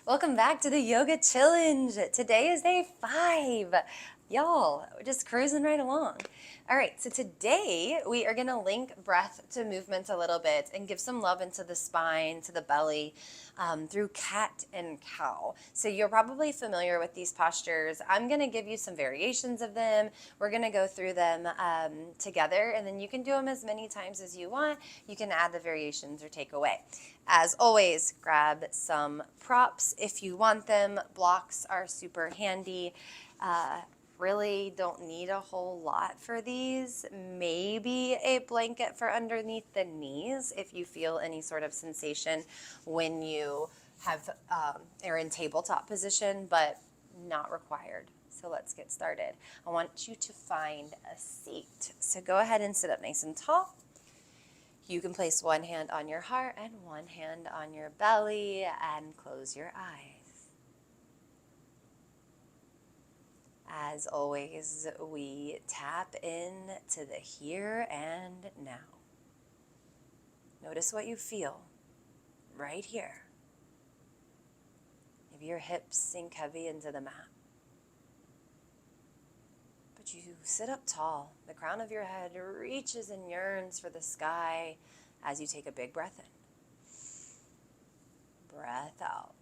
Welcome back to the Yoga Challenge. Today is day 5. Y'all, we're just cruising right along. All right, so today we are going to link breath to movement a little bit and give some love into the spine, to the belly, through cat and cow. So you're probably familiar with these postures. I'm going to give you some variations of them. We're going to go through them together, and then you can do them as many times as you want. You can add the variations or take away. As always, grab some props if you want them. Blocks are super handy. Really don't need a whole lot for these. Maybe a blanket for underneath the knees if you feel any sort of sensation when you are in tabletop position, but not required. So let's get started. I want you to find a seat. So go ahead and sit up nice and tall. You can place one hand on your heart and one hand on your belly and close your eyes. As always, we tap into the here and now. Notice what you feel right here. Maybe your hips sink heavy into the mat. But you sit up tall. The crown of your head reaches and yearns for the sky as you take a big breath in. Breath out.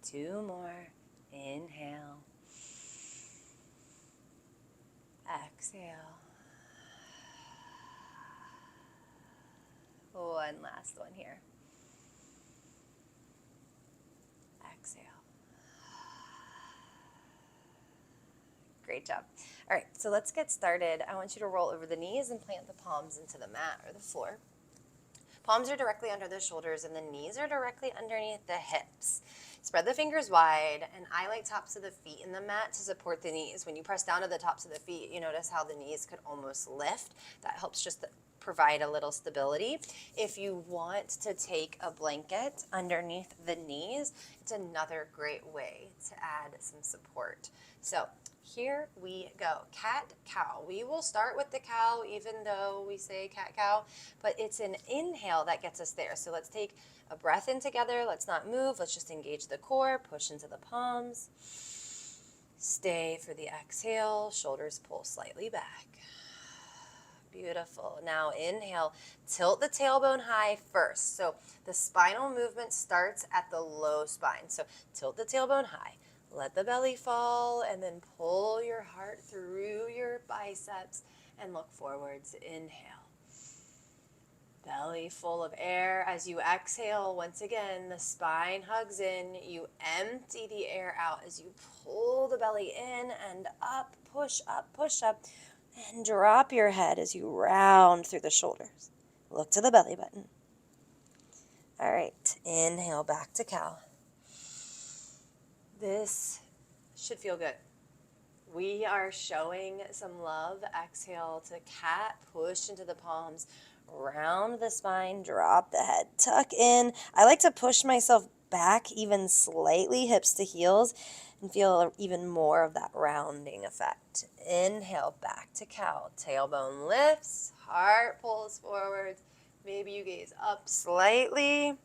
2 more. Inhale. Exhale. One last one here. Exhale. Great job. All right, so let's get started. I want you to roll over the knees and plant the palms into the mat or the floor. Palms are directly under the shoulders and the knees are directly underneath the hips. Spread the fingers wide, and I like tops of the feet in the mat to support the knees. When you press down to the tops of the feet, you notice how the knees could almost lift. That helps just provide a little stability. If you want to take a blanket underneath the knees, it's another great way to add some support. So here we go. Cat, cow. We will start with the cow, even though we say cat, cow, but it's an inhale that gets us there. So let's take a breath in together. Let's not move. Let's just engage the core, push into the palms. Stay for the exhale. Shoulders pull slightly back. Beautiful. Now inhale, tilt the tailbone high first. So the spinal movement starts at the low spine. So tilt the tailbone high. Let the belly fall and then pull your heart through your biceps and look forwards. Inhale. Belly full of air. As you exhale, once again, the spine hugs in. You empty the air out as you pull the belly in and up, push up, and drop your head as you round through the shoulders. Look to the belly button. All right, inhale back to cow. This should feel good. We are showing some love. Exhale to cat, push into the palms, round the spine, drop the head, tuck in. I like to push myself back even slightly, hips to heels, and feel even more of that rounding effect. Inhale back to cow. Tailbone lifts, heart pulls forward. Maybe you gaze up slightly,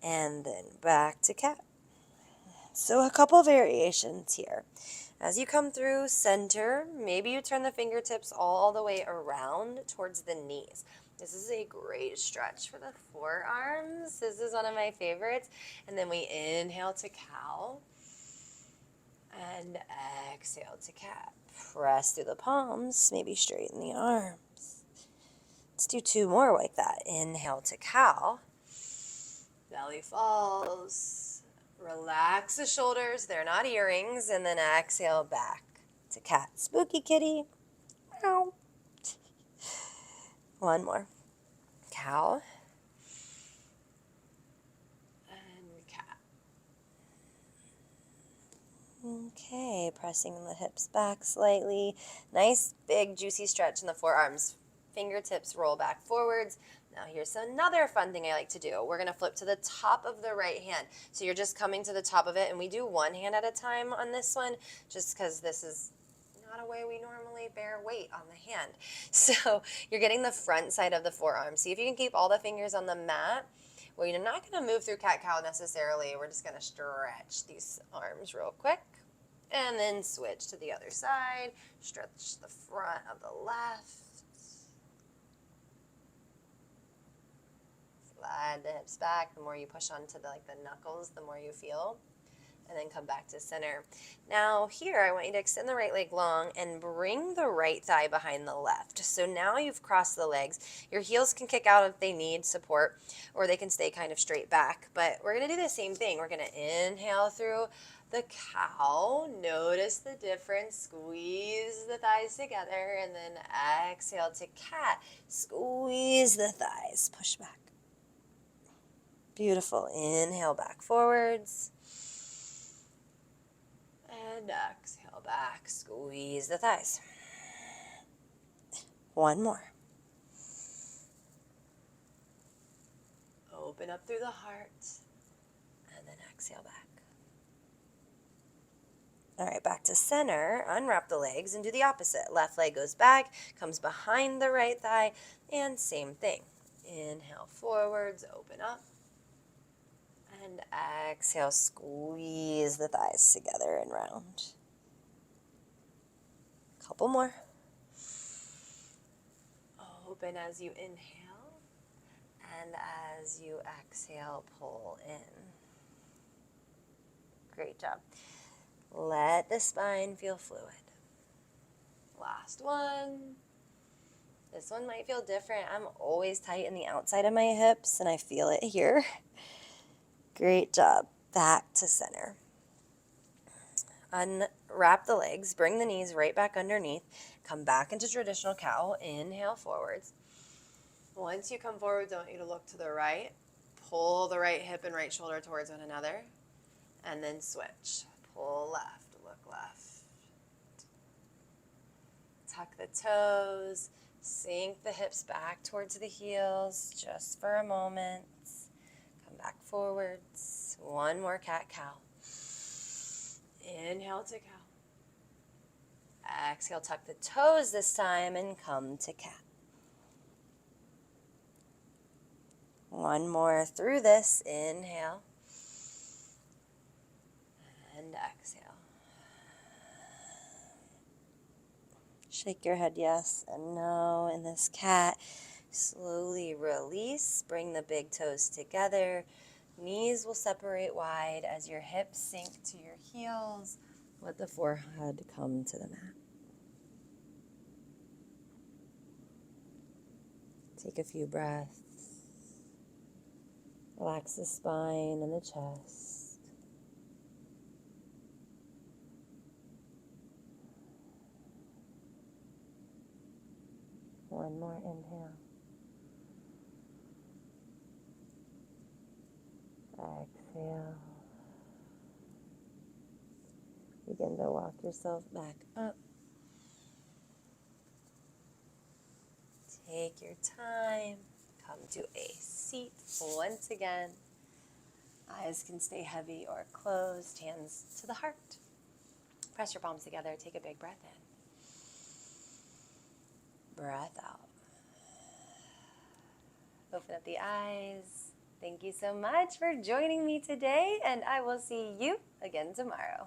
and then back to cat. So a couple variations here. As you come through center, maybe you turn the fingertips all the way around towards the knees. This is a great stretch for the forearms. This is one of my favorites. And then we inhale to cow and exhale to cat. Press through the palms, maybe straighten the arms. Let's do 2 more like that. Inhale to cow. Belly falls. Relax the shoulders, they're not earrings, and then exhale back to cat. Spooky kitty. Meow. One more. Cow. And cat. Okay, pressing the hips back slightly. Nice, big, juicy stretch in the forearms. Fingertips roll back forwards. Now here's another fun thing I like to do. We're going to flip to the top of the right hand. So you're just coming to the top of it, and we do one hand at a time on this one, just because this is not a way we normally bear weight on the hand. So you're getting the front side of the forearm. See if you can keep all the fingers on the mat We're not going to move through cat-cow necessarily. We're just going to stretch these arms real quick. And then switch to the other side. Stretch the front of the left. Slide the hips back. The more you push onto the knuckles, the more you feel. And then come back to center. Now here, I want you to extend the right leg long and bring the right thigh behind the left. So now you've crossed the legs. Your heels can kick out if they need support, or they can stay kind of straight back. But we're going to do the same thing. We're going to inhale through the cow. Notice the difference. Squeeze the thighs together, and then exhale to cat. Squeeze the thighs. Push back. Beautiful. Inhale back forwards. And exhale back. Squeeze the thighs. One more. Open up through the heart. And then exhale back. All right, back to center. Unwrap the legs and do the opposite. Left leg goes back, comes behind the right thigh, and same thing. Inhale forwards, open up. And exhale, squeeze the thighs together and round. Couple more. Open as you inhale, and as you exhale, pull in. Great job. Let the spine feel fluid. Last one. This one might feel different. I'm always tight in the outside of my hips, and I feel it here. Great job. Back to center. Unwrap the legs. Bring the knees right back underneath. Come back into traditional cow. Inhale forwards. Once you come forwards, I want you to look to the right. Pull the right hip and right shoulder towards one another. And then switch. Pull left. Look left. Tuck the toes. Sink the hips back towards the heels just for a moment. Back forwards. One more cat-cow. Inhale to cow. Exhale, tuck the toes this time and come to cat. One more through this. Inhale. And exhale. Shake your head yes and no in this cat. Slowly release, bring the big toes together. Knees will separate wide as your hips sink to your heels. Let the forehead come to the mat. Take a few breaths. Relax the spine and the chest. One more inhale. Exhale. Begin to walk yourself back up. Take your time. Come to a seat once again. Eyes can stay heavy or closed. Hands to the heart. Press your palms together. Take a big breath in. Breath out. Open up the eyes. Thank you so much for joining me today, and I will see you again tomorrow.